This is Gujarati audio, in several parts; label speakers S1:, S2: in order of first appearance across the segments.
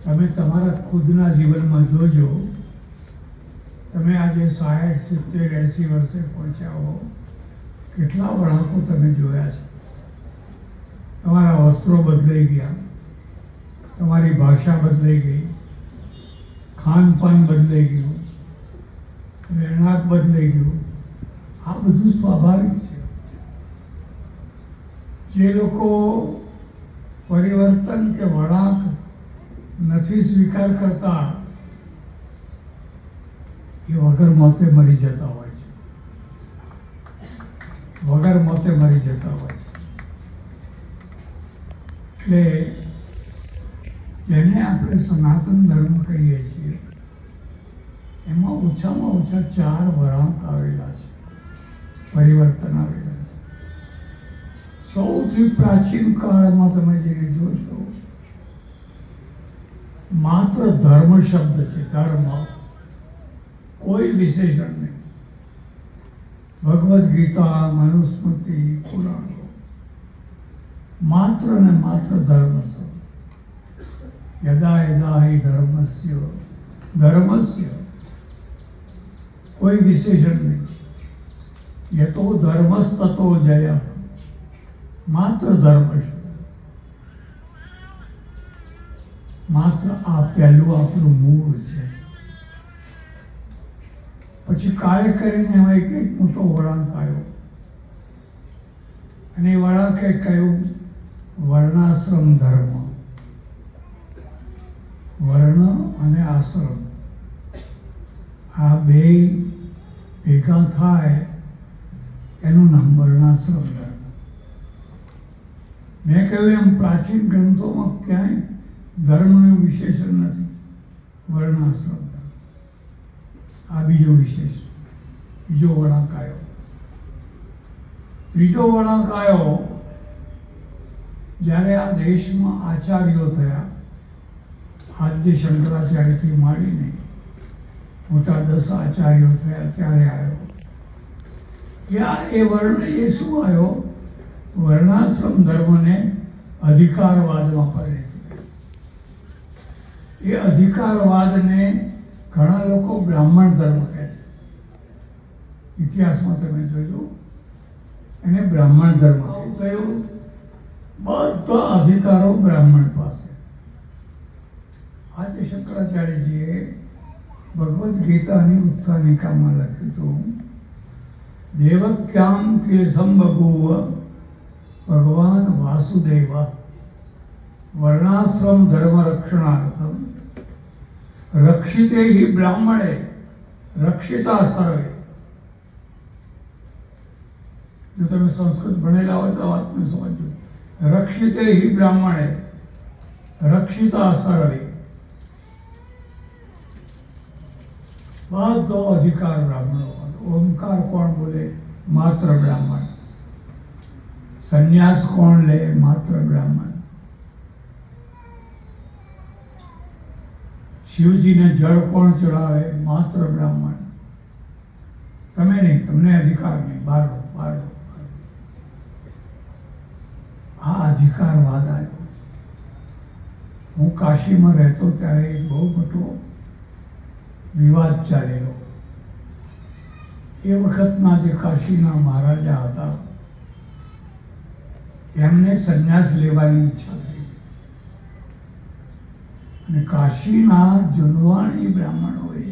S1: તમે તમારા ખુદના જીવનમાં જોજો, તમે આજે 60, 70, 80 વર્ષે પહોંચ્યા હો, કેટલા વળાંકો તમે જોયા છે. તમારા વસ્ત્રો બદલાઈ ગયા, તમારી ભાષા બદલાઈ ગઈ, ખાનપાન બદલાઈ ગયું, રહેણાંક બદલાઈ ગયું. આ બધું સ્વાભાવિક છે. જે લોકો પરિવર્તન કે વળાંક નથી સ્વીકાર કરતા એ વગર મોતે મરી જતા હોય છે. વગર મોતે મરી જતા હોય છે. એટલે જેને આપણે સનાતન ધર્મ કહીએ છીએ એમાં ઓછામાં ઓછા 4 વળાંક આવેલા છે, પરિવર્તન આવેલા છે. સૌથી પ્રાચીન કાળમાં તમે જેને જોશો, માત્ર ધર્મ શબ્દ છે, ધર્મ, કોઈ વિશેષણ નહીં. ભગવદ્ ગીતા, મનુસ્મૃતિ, પુરાણો, માત્ર ને માત્ર ધર્મ શબ્દ. યદા યદા હિ ધર્મસ્ય, ધર્મસ્ય, કોઈ વિશેષણ નહીં. યતો ધર્મસ્તતો જય, માત્ર ધર્મ શબ્દ. માત્ર આ પહેલું આપણું મૂળ છે. પછી કાળે કરીને એમાં એક મોટો વળાંક આવ્યો, અને એ વળાંકે કહ્યું વર્ણાશ્રમ ધર્મ. વર્ણ અને આશ્રમ આ બે ભેગા થાય એનું નામ વર્ણાશ્રમ ધર્મ. મેં કહ્યું એમ પ્રાચીન ગ્રંથોમાં ક્યાંય ધર્મનું વિશેષણ નથી. વર્ણાશ્રમ આ બીજો વિશેષ, બીજો વળાંક આવ્યો. ત્રીજો વળાંક આવ્યો જ્યારે આ દેશમાં આચાર્યો થયા. આદ્ય શંકરાચાર્યથી માંડીને મોટા 10 આચાર્યો થયા ત્યારે આવ્યો. એ વર્ણ એ શું આવ્યો? વર્ણાશ્રમ ધર્મને અધિકારવાદમાં પરિણત. એ અધિકારવાદને ઘણા લોકો બ્રાહ્મણ ધર્મ કહે છે. ઇતિહાસમાં તમે જોજો, એને બ્રાહ્મણ ધર્મ કહ્યું. બધા અધિકારો બ્રાહ્મણ પાસે. આજે શંકરાચાર્યજીએ ભગવદ્ ગીતાની ઉત્થાનિકામાં લખ્યું હતું, દેવક્યામ કિલસમ બભૂવ ભગવાન વાસુદેવ વર્ણાશ્રમ ધર્મ રક્ષણાર્થમ રક્ષિતે હિ બ્રાહ્મણે રક્ષિતા સર્વે. જો તમે સંસ્કૃત ભણેલા હોય તો વાતને સમજો. રક્ષિતે હિ બ્રાહ્મણે રક્ષિતા સર્વે. બધો અધિકાર બ્રાહ્મણો. ઓમકાર કોણ બોલે? માત્ર બ્રાહ્મણ. સંન્યાસ કોણ લે? માત્ર બ્રાહ્મણ. શિવજીને જળ કોણ ચડાવે? માત્ર બ્રાહ્મણ. તમે નહીં, તમને અધિકાર નહીં. બારનો. આ અધિકારવાદ આવ્યો. હું કાશીમાં રહેતો ત્યારે એક બહુ મોટો વિવાદ ચાલેલો. એ વખતના જે કાશીના મહારાજા હતા એમને સંન્યાસ લેવાની ઈચ્છા થઈ, અને કાશીના જુનવાણી બ્રાહ્મણોએ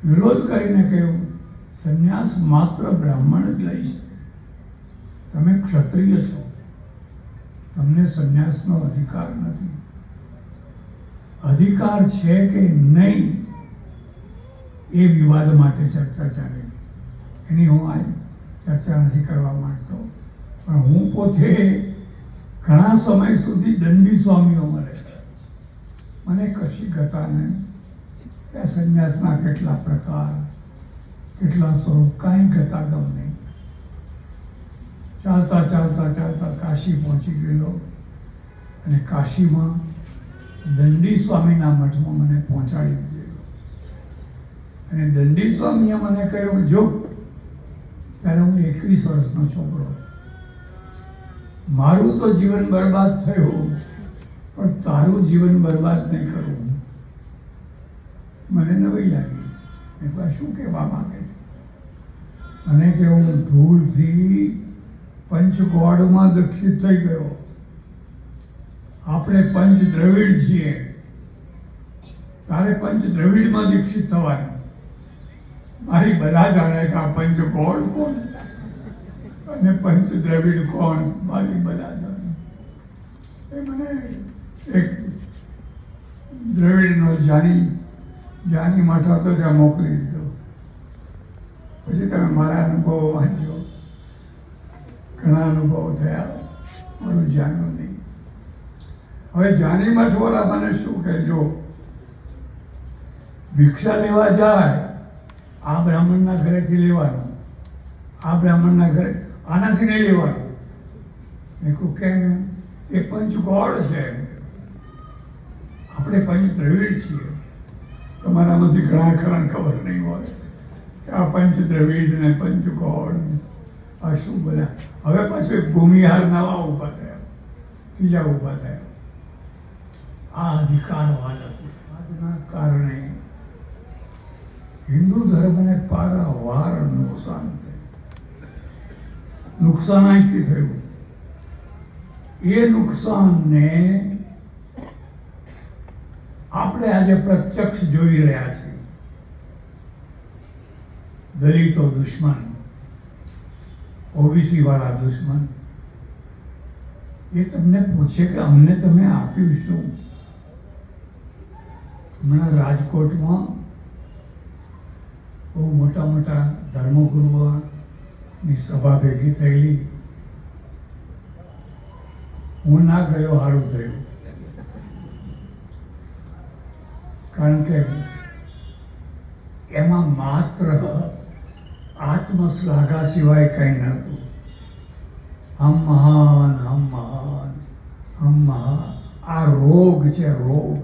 S1: વિરોધ કરીને કહ્યું, સંન્યાસ માત્ર બ્રાહ્મણ જ લઈ શકે. તમે ક્ષત્રિય છો, તમને સંન્યાસનો અધિકાર નથી. અધિકાર છે કે નહીં એ વિવાદ માટે ચર્ચા ચાલે. એની હું આ ચર્ચા નથી કરવા માંગતો, પણ હું પોતે ઘણા સમય સુધી દંડી સ્વામીઓમાં રહેતા. મને કશી ગતા નહીં. એ સંન્યાસના કેટલા પ્રકાર, કેટલા સ્વરૂપ, કાંઈ ગતાગમ નહીં. ચાલતા ચાલતા ચાલતા કાશી પહોંચી ગયેલો, અને કાશીમાં દંડી સ્વામીના મઠમાં મને પહોંચાડી દીધેલો. અને દંડી સ્વામીએ મને કહ્યું, જો ત્યારે હું 21 વર્ષનો છોકરો, મારું તો જીવન બરબાદ થયું, પણ પણ તારું જીવન બરબાદ નહીં કરવું. મને નવાઈ લાગી. મેં કહ્યું શું કહેવા માંગે છે? અને કે હું ભૂલથી પંચગોળમાં દીક્ષિત થઈ ગયો. આપણે પંચ દ્રવિડ છીએ, તારે પંચ દ્રવિડમાં દીક્ષિત થવાનું. મારી બધા જાણે કે આ પંચગોળ કોણ અને પંચ દ્રવિડ કોણ, મારી બધા જાણે. એ મને એક દ્રવિડનો જાની મઠ હતો ત્યાં મોકલી દીધો. પછી તમે મારા અનુભવો વાંચો, ઘણા અનુભવો થયા, મારું જાણ્યું નહીં. હવે જાની મઠવાળા મને શું કહેજો, ભિક્ષા લેવા જાય આ બ્રાહ્મણના ઘરેથી લેવાનું, આ બ્રાહ્મણના ઘરે આનાથી નહીં લેવાનું. મેં કહું કેમ? એ પંચગોળ છે, આપણે પંચ દ્રવિડ છીએ. તમારામાંથી ઘણા ખરાને ખબર નહીં હોય કે આ પંચ દ્રવિડ ને પંચગોળ આ શું બધા. હવે પાછું એક ભૂમિહાર નવા ઊભા થયા, ત્રીજા ઊભા થયા. આ અધિકારવાદ હતું, કારણે હિન્દુ ધર્મને પારાવાર નુકસાન થયું. નુકસાન અહીંથી થયું. એ નુકસાનને આપણે આજે પ્રત્યક્ષ જોઈ રહ્યા છીએ. દલિતો દુશ્મન, ઓબીસી વાળા દુશ્મન, એ તમને પૂછે કે અમને તમે આપ્યું શું? હમણાં રાજકોટમાં બહુ મોટા મોટા ધર્મગુરુઓની સભા ભેગી થયેલી. હું ના ગયો, સારું થયું. કારણ કે એમાં માત્ર આત્મશ્લાઘા સિવાય કંઈ નહોતું. હમ મહાન, હમ મહાન, હમ મહાન. આ રોગ છે, રોગ.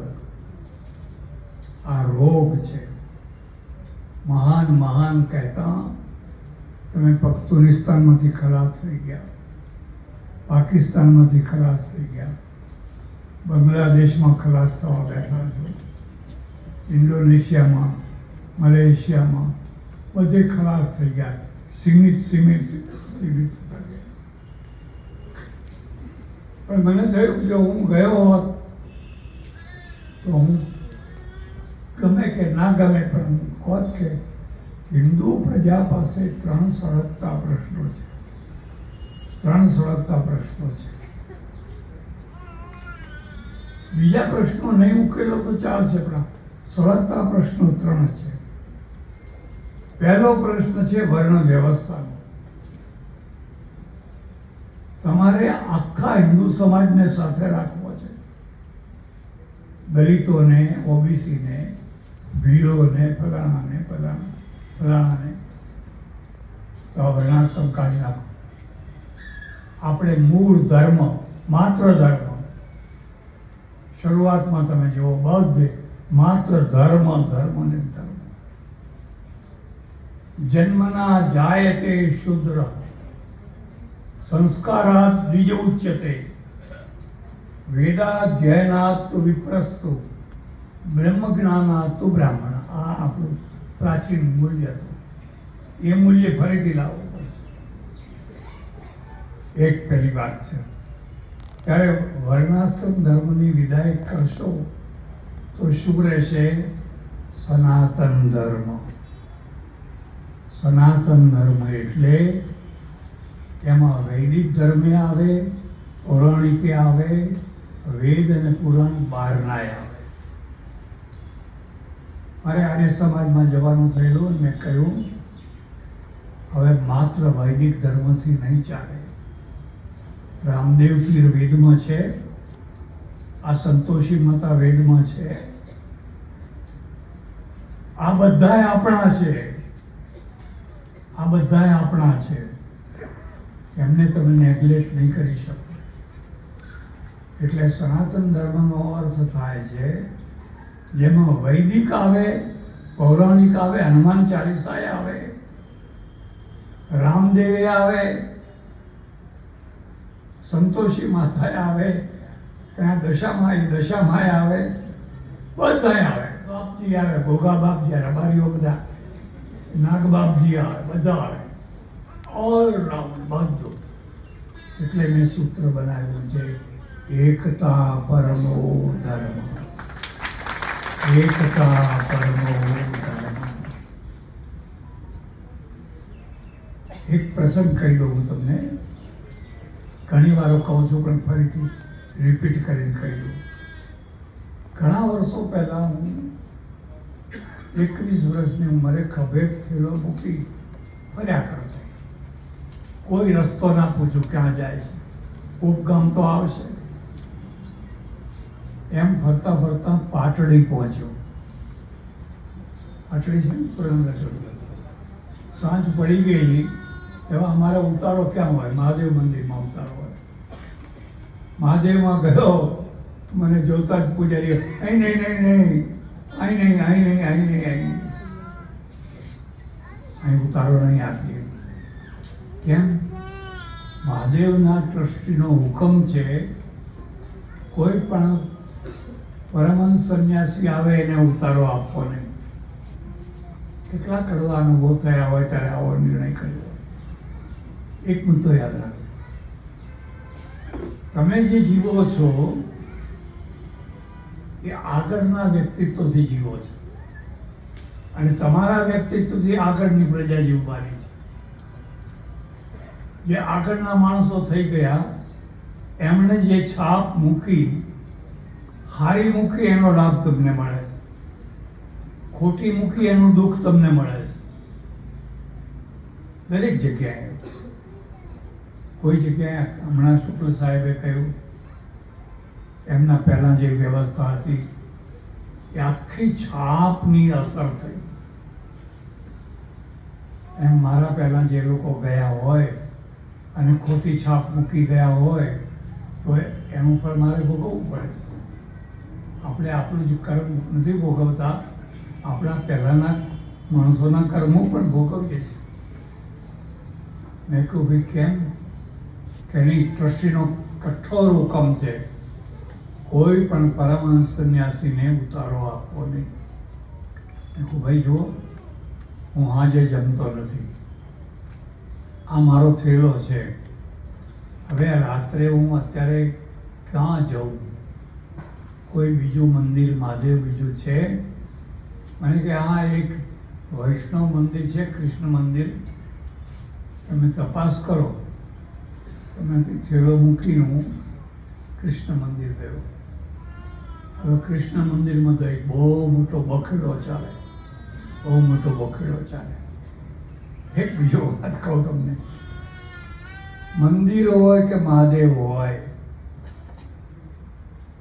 S1: આ રોગ છે. મહાન મહાન કહેતા તમે પખ્તુનિસ્તાનમાંથી ખલાસ થઈ ગયા, પાકિસ્તાનમાંથી ખલાસ થઈ ગયા, બાંગ્લાદેશમાં ખલાસ થવા બેઠા છો, ઇન્ડોનેશિયામાં, મલેશિયામાં બધે ખલાસ થઈ ગયા. સીમિત થતા ગયા. પણ મને થયું કે હું ગયો હોત તો હું ગમે કે ના ગમે પણ કોત કે હિન્દુ પ્રજા પાસે 3 સળગતા પ્રશ્નો છે. 3 સળગતા પ્રશ્નો છે. બીજા પ્રશ્નો નહીં ઉકેલો તો ચાલશે, પણ સળગતા પ્રશ્નો 3 છે. પહેલો પ્રશ્ન છે વર્ણ વ્યવસ્થાનો. તમારે આખા હિન્દુ સમાજને સાથે રાખવો છે. દલિતોને, ઓબીસીને, ભીલોને, ફલાણાને, ફલાણાને તો વર્ણાશ્રમ કાઢી નાખો. આપણે મૂળ ધર્મ, માત્ર ધર્મ, શરૂઆતમાં તમે જુઓ બધે માત્ર ધર્મ, ધર્મ ને ધર્મ. જન્મના જાયતે શુદ્ર સંસ્કારાત દ્વિજ ઉચ્યતે વેદાધ્યયનાત તો વિપ્રસ્તુ બ્રહ્મ જ્ઞાનાત તો બ્રાહ્મણ. આ આપણું પ્રાચીન મૂલ્ય હતું. એ મૂલ્ય ફરીથી લાવવું પડશે. એક પહેલી વાત છે. ત્યારે વર્ણાશ્રમ ધર્મની વિદાય કરશો તો શું રહેશે? સનાતન ધર્મ. સનાતન ધર્મ એટલે એમાં વૈદિક ધર્મે આવે, પૌરાણિકે આવે, વેદ અને પુરાણ બહારનાય આવે. મારે આર્ય સમાજમાં જવાનું થયેલું. મેં કહ્યું હવે માત્ર વૈદિક ધર્મથી નહીં ચાલે. રામદેવ પીર વેદમાં છે, આ સંતોષી માતા વેદમાં છે, આ બધાય આપણા છે. આ બધાય આપણા છે. એમને તમે નેગ્લેક્ટ નહીં કરી શકો. એટલે સનાતન ધર્મનો અર્થ થાય છે જેમાં વૈદિક આવે, પૌરાણિક આવે, હનુમાન ચાલીસાએ આવે, રામદેવે આવે, સંતોષી માતાએ આવે, ત્યાં દશામાં આવે, બધાય આવે, બાપજી આવે, ઘોઘા બાપજી આવે, રબારીઓ બધા, નાગ બાપજી આવે, બધા આવે, ઓલ રાઉન્ડ બધું. એટલે મેં સૂત્ર બનાવ્યું છે, એકતા પરમો ધર્મ, એકતા પરમો ધર્મ. એક પ્રસંગ કહી દઉં હું તમને, ઘણી વાર કહું છું પણ ફરીથી રિપીટ કરીને કહી દઉં. ઘણા વર્ષો પહેલાં હું 21 વર્ષની ઉંમરે ખભે થેલો મૂકી ફર્યા કરતો. કોઈ રસ્તો ના પૂછું ક્યાં જાય છે, ઉપગામ તો આવશે. એમ ફરતા ફરતા પાટડી પહોંચ્યો. પાટડી છે ને સુરેન્દ્રનગર. સાંજ પડી ગયેલી. એવા અમારે ઉતારો ક્યાં હોય? મહાદેવ મંદિરમાં ઉતારો હોય. મહાદેવમાં ગયો, મને જોતા જ પૂજારી, અહીં નહીં, અહીં ઉતારો નહીં આપીએ. કેમ? મહાદેવના ટ્રસ્ટીનો હુકમ છે, કોઈ પણ પરમહંસ સંન્યાસી આવે એને ઉતારો આપવો નહીં. કેટલા કડવા અનુભવ થયા હોય ત્યારે આવો નિર્ણય કર્યો. એક મુદ્દો યાદ રાખજો, તમે જે જીવો છો એ આગળના વ્યક્તિત્વથી જીવો છો, અને તમારા વ્યક્તિત્વથી આગળની પ્રજા જીવવાની છે. જે આગળના માણસો થઈ ગયા એમણે જે છાપ મૂકી, હારી મૂકી એનો લાભ તમને મળે છે, ખોટી મૂકી એનું દુઃખ તમને મળે છે. દરેક જગ્યાએ. કોઈ જગ્યાએ હમણાં શુક્લ સાહેબે કહ્યું એમના પહેલાં જે વ્યવસ્થા હતી એ આખી છાપની અસર થઈ. એમ મારા પહેલાં જે લોકો ગયા હોય અને ખોટી છાપ મૂકી ગયા હોય તો એનું પર મારે ભોગવવું પડે. આપણે આપણું જ કર્મ નથી ભોગવતા, આપણા પહેલાંના માણસોના કર્મો પણ ભોગવીએ છીએ. મેં કહ્યું ભાઈ કેમ? કે એની ટ્રસ્ટીનો કઠોર હુકમ છે, કોઈ પણ પરમહંસ સંન્યાસીને ઉતારો આપવો નહીં. મેં કહું ભાઈ જુઓ, હું આજે જમતો નથી, આ મારો થેલો છે, હવે રાત્રે હું અત્યારે ક્યાં જાઉં? કોઈ બીજું મંદિર મહાદેવ બીજું છે? મને કે હા એક વૈષ્ણવ મંદિર છે, કૃષ્ણ મંદિર, તમે તપાસ કરો. તમે થેલો મૂકીને હું કૃષ્ણ મંદિર ગયો. હવે કૃષ્ણ મંદિરમાં તો એક બહુ મોટો બખેડો ચાલે, બહુ મોટો બખેડો ચાલે. એક બીજો વાત કહું તમને, મંદિર હોય કે મહાદેવ હોય,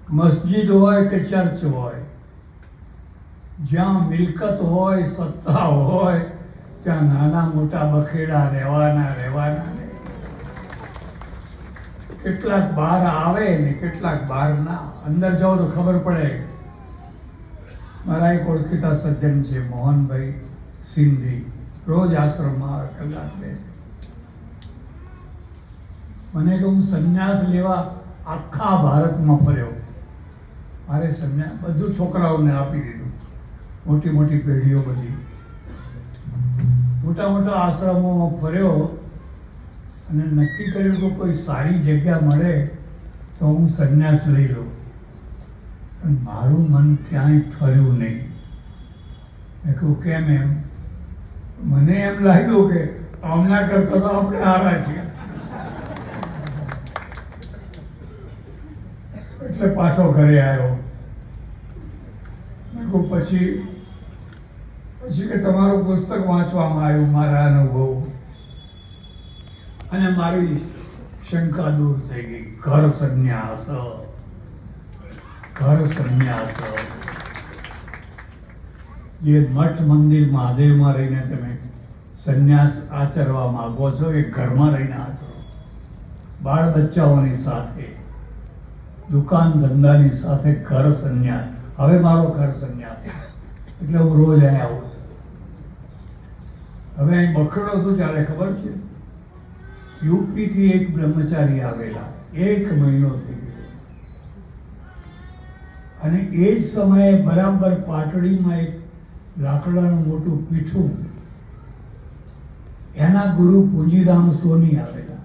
S1: મસ્જિદ હોય કે ચર્ચ હોય, જ્યાં મિલકત હોય, સત્તા હોય, ત્યાં નાના મોટા બખેડા રહેવાના. કેટલાક બહાર આવે ને કેટલાક બહાર ના. અંદર જાઓ તો ખબર પડે. મારા એક ઓળખીતા સજ્જન છે મોહનભાઈ સિંધી, રોજ આશ્રમમાં કલાક બેસે. મને તો હું સંન્યાસ લેવા આખા ભારતમાં ફર્યો. મારે સંન્યાસ બધું છોકરાઓને આપી દીધું, મોટી મોટી પેઢીઓ બધી, મોટા મોટા આશ્રમોમાં ફર્યો અને નક્કી કર્યું કે કોઈ સારી જગ્યા મળે તો હું સંન્યાસ લઈ લઉં. પણ મારું મન ક્યાંય ઠર્યું નહીં. મેં કહ્યું કેમ? એમ મને એમ લાગ્યું કે આમના કરતા તો આપણે હારા છીએ. એટલે પાછો ઘરે આવ્યો. મેં કહું પછી કે તમારું પુસ્તક વાંચવામાં આવ્યું, મારા અનુભવ, અને મારી શંકા દૂર થઈ ગઈ. ઘર સંન્યાસ. જે મઠ મંદિર મહાદેવમાં રહીને તમે સંન્યાસ આચરવા માંગો છો એ ઘરમાં રહીને આચરો. બાળ બચ્ચાઓની સાથે, દુકાન ધંધાની સાથે ઘર સંન્યાસ. હવે મારો ઘર સંન્યાસ, એટલે હું રોજ અહીં આવું છું. હવે અહીં બખડો શું ચાલે ખબર છે? યુપીથી એક બ્રહ્મચારી આવેલા, 1 મહિનો થઈ ગયો. અને એ જ સમયે બરાબર પાટડીમાં એક લાકડાનું મોટું પીઠું, એના ગુરુ પૂંજીરામ સોની આવેલા.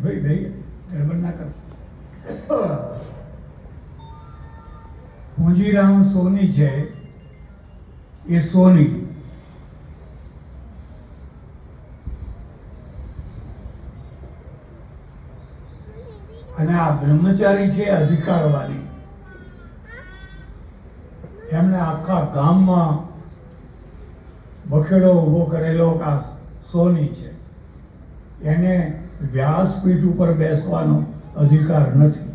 S1: ભાઈ ભાઈ ગડબડ ના કર. પૂંજીરામ સોની છે એ સોની અને આ બ્રહ્મચારી છે અધિકારવાદી. એમણે આખા ગામમાં બખેડો ઊભો કરેલો કે આ સોની છે, એને વ્યાસપીઠ ઉપર બેસવાનો અધિકાર નથી.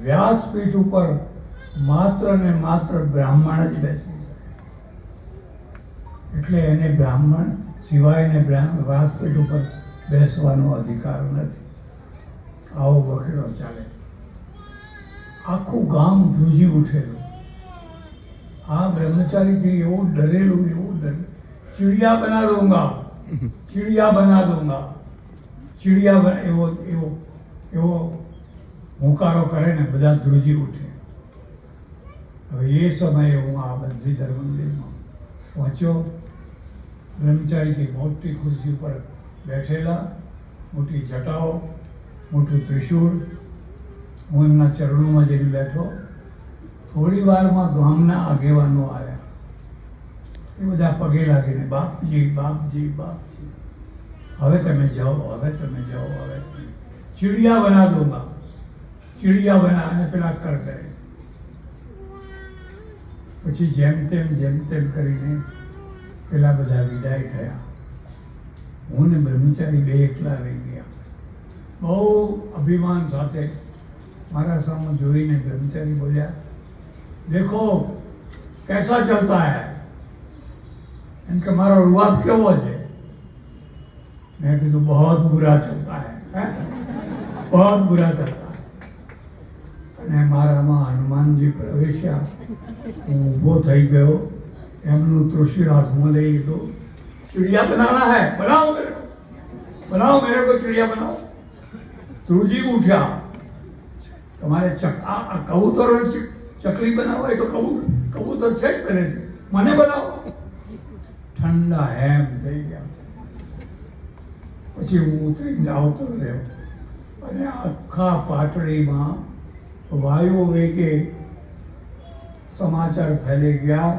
S1: વ્યાસપીઠ ઉપર માત્ર ને માત્ર બ્રાહ્મણ જ બેસી શકે, એટલે એને બ્રાહ્મણ સિવાયને વ્યાસપીઠ ઉપર બેસવાનો અધિકાર નથી. આવો બખેડો ચાલે. આખું ગામ ધ્રુજી ઉઠેલું. આ બ્રહ્મચારીથી એવું ડરેલું, ચીડિયા બના દઉંગા, ચીડિયા બના દઉંગા, ચીડિયા એવો એવો એવો હુંકારો કરે ને બધા ધ્રુજી ઉઠે. હવે એ સમયે હું આ બંસીધર મંદિરમાં પહોંચ્યો. બ્રહ્મચારીથી મોટી ખુરશી પર બેઠેલા, મોટી જટાઓ, મોટું ત્રિશૂળ. હું એમના ચરણોમાં જઈને બેઠો. થોડી વારમાં ગામના આગેવાનો આવ્યા. એ બધા પગે લાગીને બાપજી બાપજી બાપજી, હવે તમે જાઓ, હવે તમે જાઓ, હવે ચીડિયા બના દોગા, ચીડિયા બના, અને પેલા કર કરે. પછી જેમ તેમ કરીને પેલા બધા વિદાય થયા. હું ને બ્રહ્મચારી બે એકલા રહી ગયા. બહુ અભિમાન સાથે મારા સામે જોઈને બ્રહ્મચારી બોલ્યા, देखो कैसा चलता है. एम के मारो रुआब केवो है. मैं कीधु बहुत बुरा चलता है, बहुत बुरा चलता है. અને મારામાં હનુમાનજી પ્રવેશ્યા. હું ઊભો થઈ ગયો. એમનું ત્રિશૂળ હાથમાં લઈ લીધું. चिड़िया बनाना है, बनाओ मेरे को, बनाओ मेरे को, चिड़िया बनाओ. ધ્રુજી ઉઠ્યા. તમારે કબૂતરો ચકલી બનાવો એ તો કબૂતર છે જ બને, મને બનાવો. ઠંડા એમ થઈ ગયા. પછી હું ઉતરીને આવતો રહ્યો અને આખા પાટડીમાં વાયુ વેગે સમાચાર ફેલી ગયા,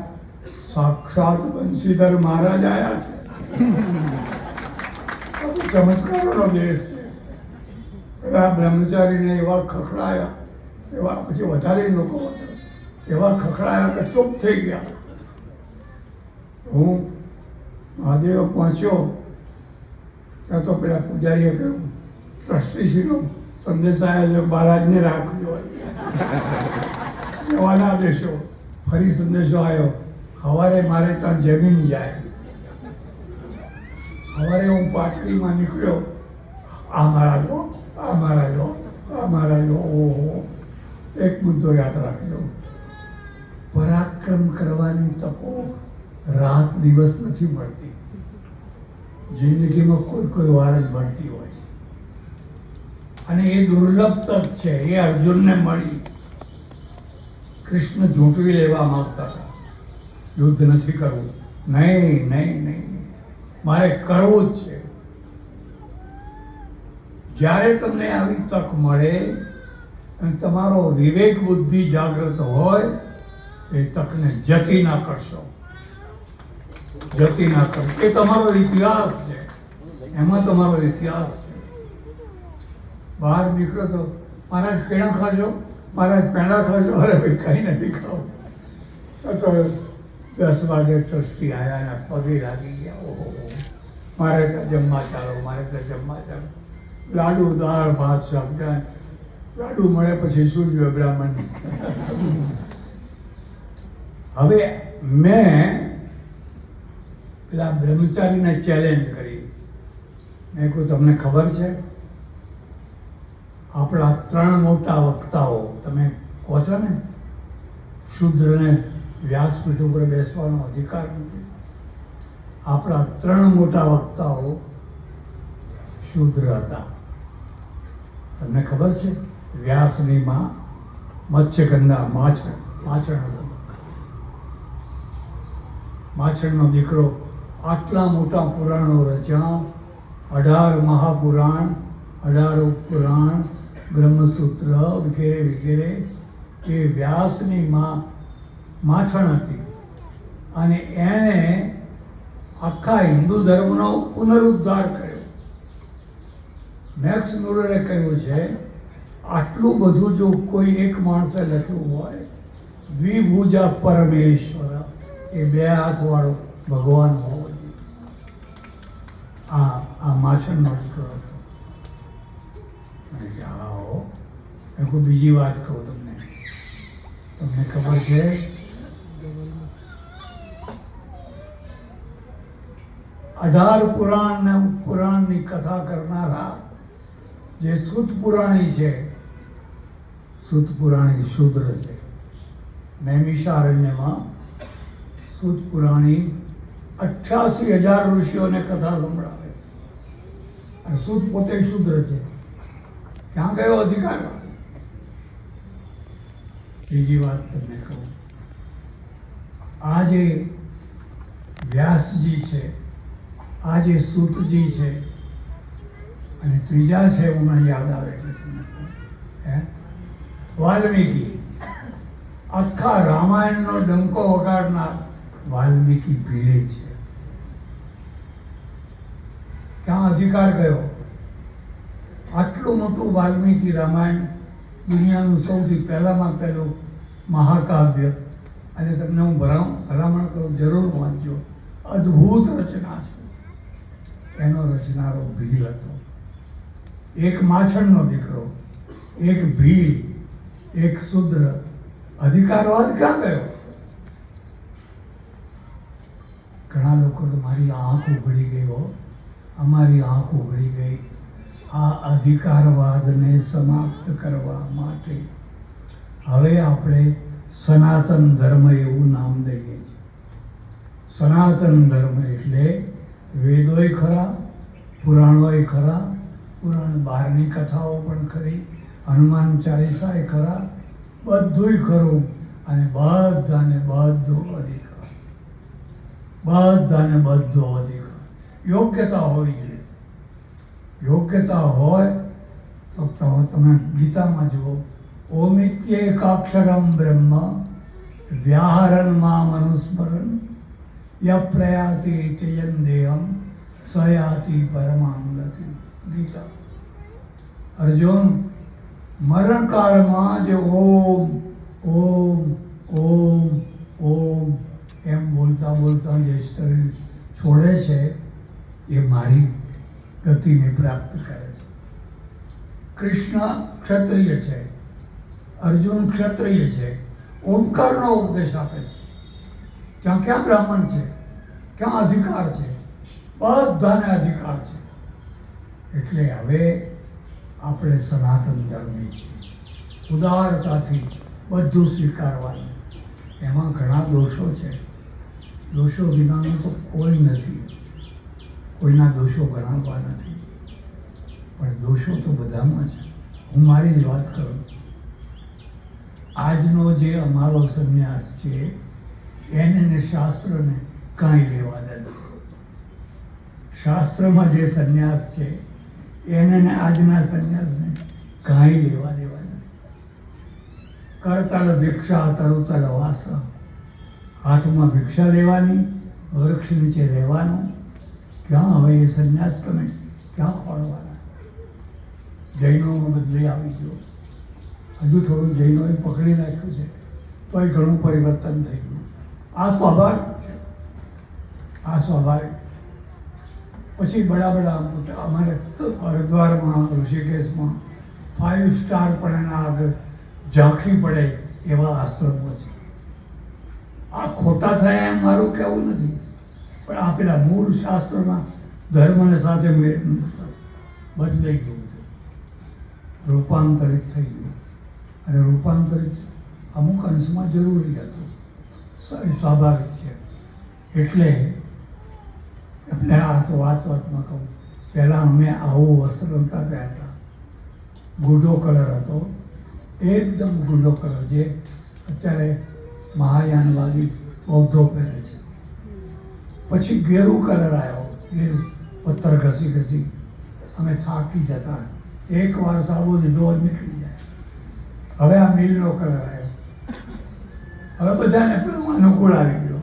S1: સાક્ષાત બંસીધર મહારાજ આવ્યા છે. ચમત્કારોનો દેશ છે. પેલા બ્રહ્મચારીને એવા ખખડાયા, એવા પછી વધારે લોકો એવા ખખડાયા કે ચૂપ થઈ ગયા. હું મહાદેવ પહોંચ્યો ત્યાં તો પેલા પૂજારીએ કહ્યું, ટ્રસ્ટીશ્રીનો સંદેશ આવ્યો છે, મહારાજને રાખજો, જવાના દેશો. ફરી સંદેશો આવ્યો, સવારે મારે ત્યાં જમીન જાય. સવારે હું પાટડીમાં નીકળ્યો, આ મારા લો, આ મારા લો, આ મારા લો. ઓહો, એક મુદ્દો યાદ રાખજો, પરાક્રમ કરવાની તકો રાત દિવસ નથી મળતી. જિંદગીમાં કોઈ વાર જ મળતી હોય છે, અને એ દુર્લભ તક છે. એ અર્જુનને મળી. કૃષ્ણ ઝૂંટવી લેવા માંગતા હતા, યુદ્ધ નથી કરવું. નહીં નહીં નહીં, મારે કરવું જ છે. જ્યારે તમને આવી તક મળે અને તમારો વિવેક બુદ્ધિ જાગૃત હોય, એ તકને જતી ના કરશો, જતી ના કરશો. એ તમારો ઇતિહાસ છે, એમાં તમારો ઇતિહાસ છે. બહાર નીકળો તો મહારાજ પેણા ખાજો, મહારાજ પેંડા ખાજો. અરે ભાઈ કંઈ નથી ખાવું. તો 10 વાગે ટ્રસ્ટી આવ્યા ને પગે લાગી ગયા. ઓહો, મારે ત્યાં જમવા ચાલો, મારે ત્યાં જમવા ચાલો. લાડુ, દાળ, ભાત, શાક. લાડુ મળે પછી શું જોઈએ બ્રાહ્મણ. હવે મેં પેલા બ્રહ્મચારીને ચેલેન્જ કરી. મેં કહ્યું, તમને ખબર છે આપણા 3 મોટા વક્તાઓ, તમે કહો છો ને શુદ્રને વ્યાસપીઠ ઉપર બેસવાનો અધિકાર નથી, આપણા 3 મોટા વક્તાઓ શુદ્ર હતા. તમને ખબર છે? વ્યાસની માં મત્સ્યગંધા માછણ હતો. માછણનો દીકરો આટલા મોટા પુરાણો રચ્યા, 18 મહાપુરાણ, 18 ઉપપુરાણ, બ્રહ્મસૂત્ર વગેરે વગેરે. એ વ્યાસની માં માછણ હતી અને એણે આખા હિન્દુ ધર્મનો પુનરુદ્ધાર કર્યો. મેક્સ મુલરે કહ્યું છે આટલું બધું જો કોઈ એક માણસે લખ્યું હોય, દ્વિભુજા પરમેશ્વર, એ 2 હાથવાળો ભગવાન હોવો જોઈએ. આ માછણનો દીકરો હતો. આવો કોઈ બીજી વાત કહું તમને ખબર છે? 18 પુરાણ ને ઉપપુરાણની કથા કરનારા જે સૂત પુરાણી છે, સૂત પુરાણી શૂદ્ર છે. નૈમિષારણ્યમાં સૂત પુરાણી 88,000 ઋષિઓને કથા સંભળાવે અને સૂત પોતે શૂદ્ર છે. ક્યાં ગયો અધિકાર? બીજી વાત તમને કહું, આ જે વ્યાસજી છે, આ જે સૂતજી છે, અને ત્રીજા છે, મને યાદ આવે એટલે વાલ્મીકી. આખા રામાયણનો ડંકો વગાડનાર વાલ્મીકી ભીડ છે. ક્યાં અધિકાર ગયો? આટલું મોટું વાલ્મીકી રામાયણ, દુનિયાનું સૌથી પહેલામાં પહેલું મહાકાવ્ય, અને તમને હું ભલામણ કરું, જરૂર વાંચજો. અદ્ભુત રચના છે. એનો રચનારો ભીલ હતો. એક માછણનો દીકરો, એક ભીલ, એક શૂદ્ર. અધિકારવાદ ક્યાં ગયો? ઘણા લોકો તો મારી આંખ ઉઘડી ગઈ હો, અમારી આંખ ઉઘડી ગઈ. આ અધિકારવાદને સમાપ્ત કરવા માટે હવે આપણે સનાતન ધર્મ એવું નામ દઈએ છીએ. સનાતન ધર્મ એટલે વેદોય ખરા, પુરાણોય ખરા, પુરાણ બહારની કથાઓ પણ ખરી, હનુમાન ચાલીસાય ખરા, બધુંય ખરું. અને બધાને બધો અધિકાર, બધાને બધો અધિકાર. યોગ્યતા હોવી જોઈએ. યોગ્યતા હોય તો તમે ગીતામાં જુઓ, ઓમિત્યેકાક્ષરમ બ્રહ્મ વ્યાહરણ માં મનુસ્મરણ યપ્રયાતિ ચયન દેહમ સયાતિ પરમામ ગતિ. ગીતા. અર્જુન, મરણકાળમાં જે ઓમ ઓમ ઓમ ઓમ એમ બોલતા બોલતા જે શરીર છોડે છે, એ મારી ગતિને પ્રાપ્ત કરે છે. કૃષ્ણ ક્ષત્રિય છે, અર્જુન ક્ષત્રિય છે, ઓમકારનો ઉપદેશ આપે છે. ત્યાં ક્યાં બ્રાહ્મણ છે? ક્યાં અધિકાર છે? બધાને અધિકાર છે. એટલે હવે આપણે સનાતન ધર્મી છીએ. ઉદારતાથી બધું સ્વીકારવાનું. એમાં ઘણા દોષો છે. દોષો વિનાનું તો કોઈ નથી. કોઈના દોષો ગણાવવા નથી, પણ દોષો તો બધામાં છે. હું મારી જ વાત કરું. આજનો જે અમારો સંન્યાસ છે, એને ને શાસ્ત્રને કાંઈ લેવા નથી. શાસ્ત્રમાં જે સંન્યાસ છે, એને ને આજના સંન્યાસને કાંઈ લેવા દેવા નથી. કરતળ ભિક્ષા તરુતલ વાસ. હાથમાં ભિક્ષા લેવાની, વૃક્ષ નીચે રહેવાનું. ક્યાં હવે એ સંન્યાસ તમે ક્યાં ખોળવાના? જૈનોમાં બદલી આવી ગયો. હજુ થોડું જૈનોએ પકડી રાખ્યું છે, તોય ઘણું પરિવર્તન થઈ ગયું. આ સ્વાભાવિક છે, આ સ્વાભાવિક. પછી બડા બડા મોટા અમારે હરિદ્વારમાં, ઋષિકેશમાં 5 સ્ટાર પણ એના આગળ ઝાંખી પડે એવા આશ્રમો છે. આ ખોટા થયા એમ મારું કહેવું નથી, પણ આ પેલા મૂળ શાસ્ત્રોના ધર્મને સાથે બદલાઈ ગયું છે, રૂપાંતરિત થઈ ગયું. અને રૂપાંતરિત અમુક અંશમાં જરૂરી હતું, સ્વાભાવિક છે. એટલે આ તો વાતમાં કહું, પહેલાં અમે આવું વસ્ત્ર નહોતા પહેરતા. ગૂઢો કલર હતો, એકદમ ગુંડો કલર, જે અત્યારે મહાયાનવાદી બૌદ્ધો પહેરે છે. પછી ગેરું કલર આવ્યો, ગેરું પથ્થર ઘસી ઘસી અમે થાકી જતા, એકવાર સાબુ લીધો નીકળી જાય. હવે આ નીલનો કલર આવ્યો, હવે બધાને પેલું અનુકૂળ આવી ગયો.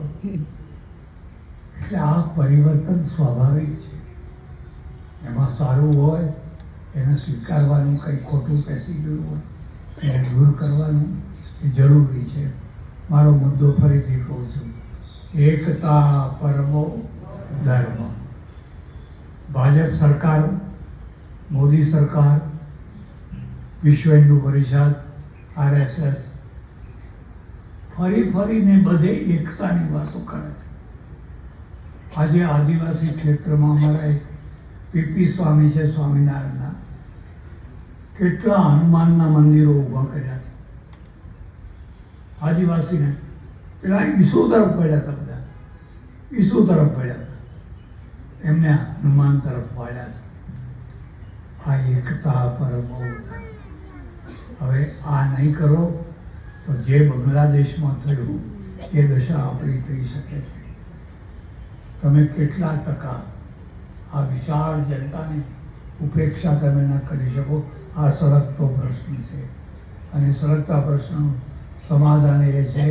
S1: એટલે આ પરિવર્તન સ્વાભાવિક છે. એમાં સારું હોય એને સ્વીકારવાનું, કંઈ ખોટું બેસી ગયું હોય એને દૂર કરવાનું એ જરૂરી છે. મારો મુદ્દો ફરીથી કહું છું, એકતા પરમો ધર્મ. ભાજપ સરકાર, મોદી સરકાર, વિશ્વ હિન્દુ પરિષદ, RSS ફરીને બધે એકતાની વાતો કરે છે. આજે આદિવાસી ક્ષેત્રમાં અમારા એક PP સ્વામી છે, સ્વામિનારાયણના, કેટલા હનુમાનના મંદિરો ઊભા કર્યા છે. આદિવાસીને પેલા ઈસુ તરફ પડ્યા હતા, બધા ઈસુ તરફ પડ્યા હતા, એમને હનુમાન તરફ વાળ્યા છે. આ એકતા પરમો ધર્મ. હવે આ નહીં કરો તો જે બાંગ્લાદેશમાં થયું એ દશા આપણી થઈ શકે છે. તમે કેટલા ટકા આ વિશાળ જનતાની ઉપેક્ષા તમે ન કરી શકો? આ સળગતો પ્રશ્ન છે, અને સળગતા પ્રશ્નનું સમાધાન એ છે,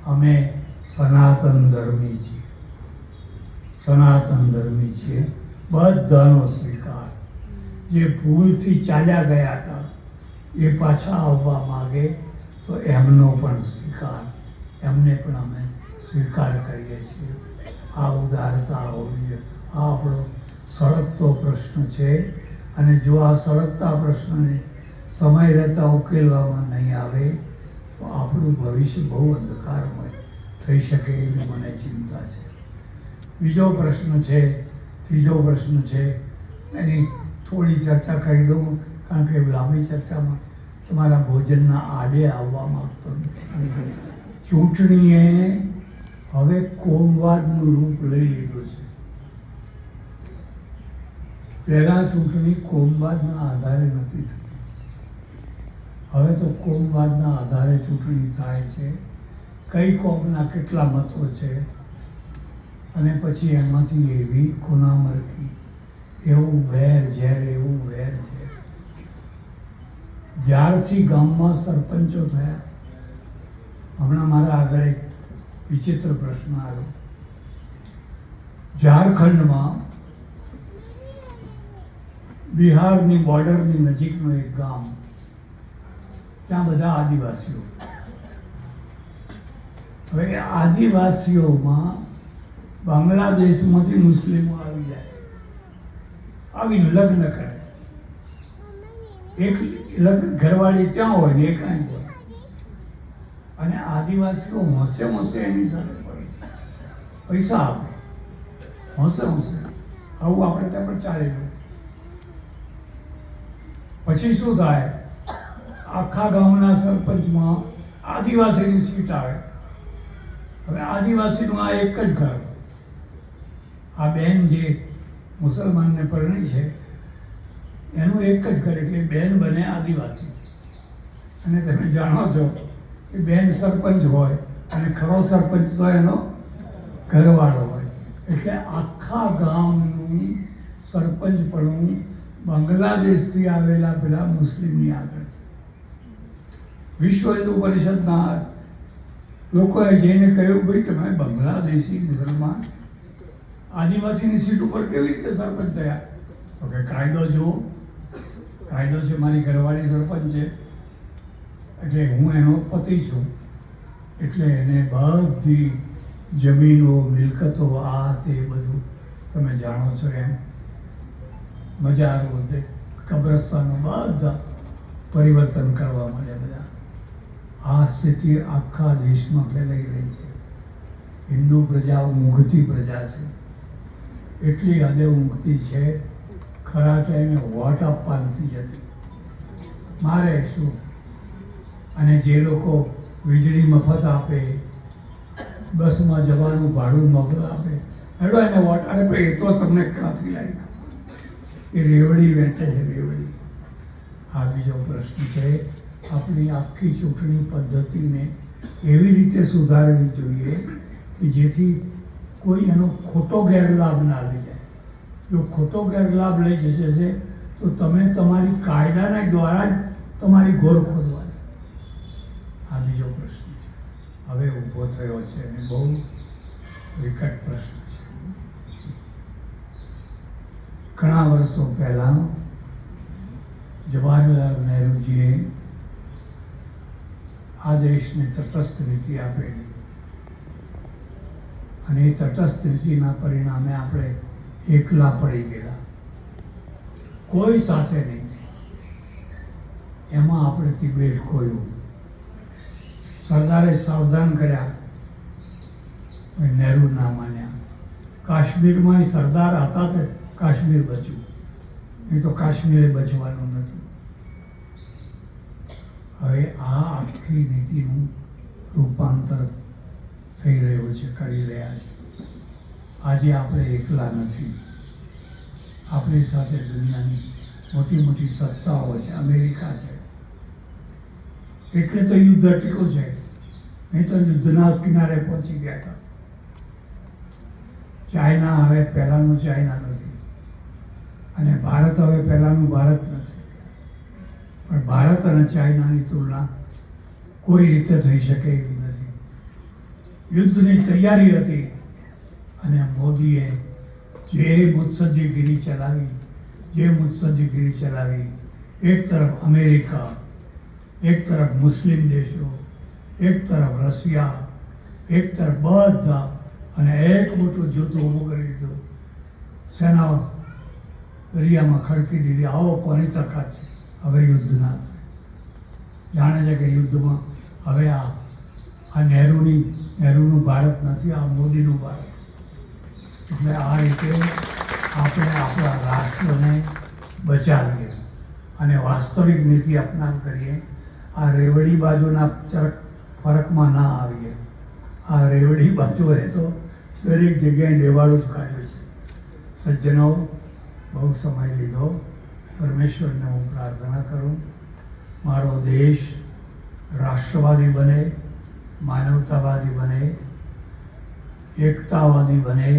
S1: અમે સનાતન ધર્મી છીએ. સનાતન ધર્મી છીએ, બધાનો સ્વીકાર. જે ભૂલથી ચાલ્યા ગયા હતા એ પાછા આવવા માગે તો એમનો પણ સ્વીકાર, એમને પણ અમે સ્વીકાર કરીએ છીએ. આ ઉદારતા હોવી, આ આપણો સળગતો પ્રશ્ન છે. અને જો આ સળગતા પ્રશ્નને સમય રહેતા ઉકેલવામાં નહીં આવે તો આપણું ભવિષ્ય બહુ અંધકારમય થઈ શકે એવી મને ચિંતા છે. બીજો પ્રશ્ન છે, ત્રીજો પ્રશ્ન છે, એની થોડી ચર્ચા કરી દઉં, કારણ કે લાંબી ચર્ચામાં તમારા ભોજનના આડે આવવા માંગતો નથી. ચૂંટણીએ હવે કોમવાદનું રૂપ લઈ લીધું છે. પહેલાં ચૂંટણી કોમવાદના આધારે નથી થતી, હવે તો કોમવાદના આધારે ચૂંટણી થાય છે. કઈ કોમના કેટલા મતો છે, અને પછી એમાંથી એવી ગુનામરકી, એવું વેર ઝેર, એવું વેર ઝેર. જ્યારથી ગામમાં સરપંચો થયા, હમણાં મારા આગળ એક વિચિત્ર પ્રશ્ન આવ્યો. ઝારખંડમાં બિહારની બોર્ડરની નજીકનું એક ગામ, ત્યાં બધા આદિવાસીઓ. હવે આદિવાસીઓમાં બાંગ્લાદેશમાંથી મુસ્લિમો આવી જાય, આવીને લગ્ન કરે. એક લગ્ન ઘરવાળી ત્યાં હોય ને એક અહીં હોય, અને આદિવાસીઓ હોંશે હોંશે એની સાથે પડે, પૈસા આપે, હોંશે હોંશે. આવું આપણે ત્યાં પણ ચાલેલું. પછી શું થાય, આખા ગામના સરપંચમાં આદિવાસીની સીટ આવે. હવે આદિવાસીનું આ એક જ ઘર, આ બેન જે મુસલમાનને પરણી છે એનું એક જ ઘર, એટલે બેન બને આદિવાસી. અને તમે જાણો છો કે બેન સરપંચ હોય અને ખરો સરપંચ તો એનો ઘરવાળો હોય. એટલે આખા ગામનું સરપંચ પણ બાંગ્લાદેશથી આવેલા પેલા મુસ્લિમની આગળ છે. વિશ્વ હિન્દુ પરિષદના લોકોએ જઈને કહ્યું, ભાઈ તમે બાંગ્લાદેશી મુસલમાન આદિવાસીની સીટ ઉપર કેવી રીતે સરપંચ થયા? તો કે કાયદો જુઓ, કાયદો છે, મારી ઘરવાળી સરપંચ છે, એટલે હું એનો પતિ છું, એટલે એને બધી જમીનો, મિલકતો, આ તે બધું તમે જાણો છો એમ, મજારો, કબ્રસ્તાનો બધા પરિવર્તન કરવા માંડ્યા બધા. આ સ્થિતિ આખા દેશમાં ફેલાઈ રહી છે. હિન્દુ પ્રજા ઊંઘતી પ્રજા છે, એટલી હદે ઊંઘતી છે, ખરા ટાઈમે વોટ આપવા નથી જતી. મારે શું? અને જે લોકો વીજળી મફત આપે, બસમાં જવાનું ભાડું મફત આપે, હેડો એને વોટ. અરે ભાઈ એ તો તમને ક્યાંથી લાવી, એ રેવડી વેચે છે, રેવડી. આ બીજો પ્રશ્ન છે, આપણી આખી ચૂંટણી પદ્ધતિને એવી રીતે સુધારવી જોઈએ કે જેથી કોઈ એનો ખોટો ગેરલાભ ના લઈ જાય. જો ખોટો ગેરલાભ લઈ જશે તો તમે તમારી કાયદાના દ્વારા જ તમારી ઘોર ખોદવાની. આ બીજો પ્રશ્ન છે, હવે ઊભો થયો છે અને બહુ વિકટ પ્રશ્ન છે. ઘણા વર્ષો પહેલાં જવાહરલાલ નહેરુજીએ આ દેશને તટસ્થ નીતિ આપેલી અને એ તટસ્થ નીતિના પરિણામે આપણે એકલા પડી ગયેલા, કોઈ સાથે નહીં. એમાં આપણે તિબેટ ખોયું. સરદારે સાવધાન કર્યા, નહેરુ ના માન્યા. કાશ્મીરમાં સરદાર હતા તો કાશ્મીર બચ્યું, નહીં તો કાશ્મીરે બચવાનું નથી. હવે આ આખી નીતિનું રૂપાંતર થઈ રહ્યું છે, કરી રહ્યા છે. આજે આપણે એકલા નથી, આપણી સાથે દુનિયાની મોટી મોટી સત્તાઓ છે, અમેરિકા છે, એટલે તો યુદ્ધ અટક્યું છે, નહીં તો યુદ્ધના કિનારે પહોંચી ગયા હતા. ચાઇના હવે પહેલાંનું ચાઇના નથી અને ભારત હવે પહેલાંનું ભારત નથી. પણ ભારત અને ચાઇનાની તુલના કોઈ રીતે થઈ શકે એવી નથી. યુદ્ધની તૈયારી હતી અને મોદીએ જે મુત્સદ્દીગીરી ચલાવી, એક તરફ અમેરિકા, એક તરફ મુસ્લિમ દેશો, એક તરફ રશિયા, એક તરફ બધા, અને એક મોટું જૂથ ઊભું કરી દીધું. સેના દરિયામાં ખડકી દીધી. આવો કોની તાકાત છે? હવે યુદ્ધ ના થાય. જાણે છે કે યુદ્ધમાં હવે આ નહેરુનું ભારત નથી, આ મોદીનું ભારત છે. એટલે આ રીતે આપણે આપણા રાષ્ટ્રને બચાવીએ અને વાસ્તવિક નીતિ અપનાન કરીએ. આ રેવડી બાજુના ફરકમાં ના આવીએ. આ રેવડી બાજુએ તો દરેક જગ્યાએ દેવાળું જ કાઢ્યું છે. સજ્જનો, બહુ સમય લીધો. પરમેશ્વરને હું પ્રાર્થના કરું, મારો દેશ રાષ્ટ્રવાદી બને, માનવતાવાદી બને, એકતાવાદી બને,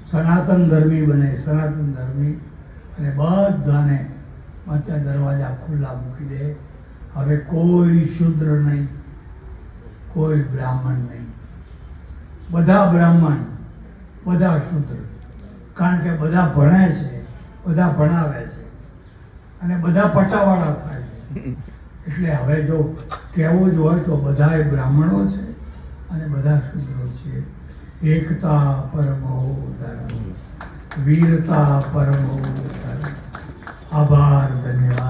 S1: સનાતન ધર્મી બને, સનાતન ધર્મી, અને બધાને માટે દરવાજા ખુલ્લા મૂકી દે. હવે કોઈ શુદ્ર નહીં, કોઈ બ્રાહ્મણ નહીં, બધા બ્રાહ્મણ, બધા શુદ્ર. કારણ કે બધા ભણે છે, બધા ભણાવે છે અને બધા પટાવાળા થાય છે. એટલે હવે જો કહેવું જ હોય તો બધાએ બ્રાહ્મણો છે અને બધા શુદ્રો છે. એકતા પરમો ધર્મ, વીરતા પરમો ધર્મ. આભાર, ધન્યવાદ.